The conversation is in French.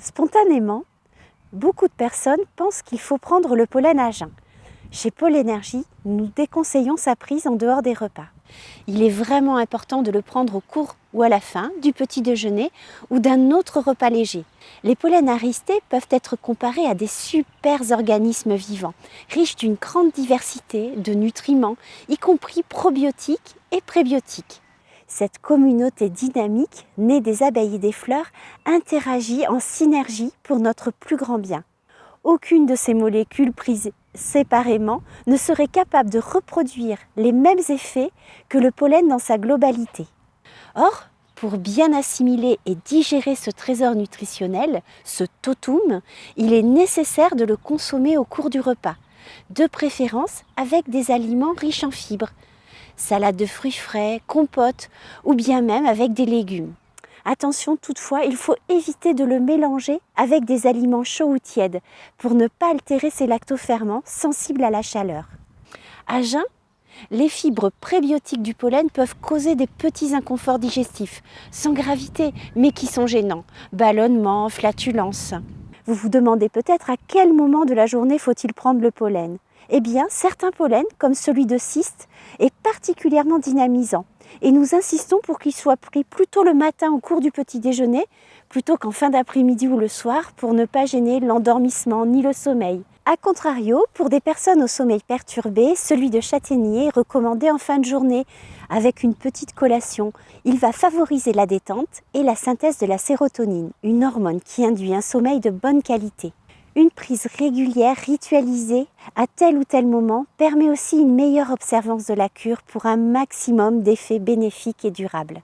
Spontanément, beaucoup de personnes pensent qu'il faut prendre le pollen à jeun. Chez Pollenergie, nous déconseillons sa prise en dehors des repas. Il est vraiment important de le prendre au cours ou à la fin du petit déjeuner ou d'un autre repas léger. Les pollens aristés peuvent être comparés à des super organismes vivants, riches d'une grande diversité de nutriments, y compris probiotiques et prébiotiques. Cette communauté dynamique, née des abeilles et des fleurs, interagit en synergie pour notre plus grand bien. Aucune de ces molécules prises séparément ne serait capable de reproduire les mêmes effets que le pollen dans sa globalité. Or, pour bien assimiler et digérer ce trésor nutritionnel, ce totum, il est nécessaire de le consommer au cours du repas, de préférence avec des aliments riches en fibres, salade de fruits frais, compote ou bien même avec des légumes. Attention toutefois, il faut éviter de le mélanger avec des aliments chauds ou tièdes pour ne pas altérer ces lactoferments sensibles à la chaleur. À jeun, les fibres prébiotiques du pollen peuvent causer des petits inconforts digestifs, sans gravité, mais qui sont gênants, ballonnements, flatulences. Vous vous demandez peut-être à quel moment de la journée faut-il prendre le pollen ? Eh bien, certains pollens, comme celui de cyste, est particulièrement dynamisant. Et nous insistons pour qu'il soit pris plutôt le matin au cours du petit déjeuner, plutôt qu'en fin d'après-midi ou le soir, pour ne pas gêner l'endormissement ni le sommeil. A contrario, pour des personnes au sommeil perturbé, celui de châtaignier est recommandé en fin de journée, avec une petite collation. Il va favoriser la détente et la synthèse de la sérotonine, une hormone qui induit un sommeil de bonne qualité. Une prise régulière, ritualisée, à tel ou tel moment, permet aussi une meilleure observance de la cure pour un maximum d'effets bénéfiques et durables.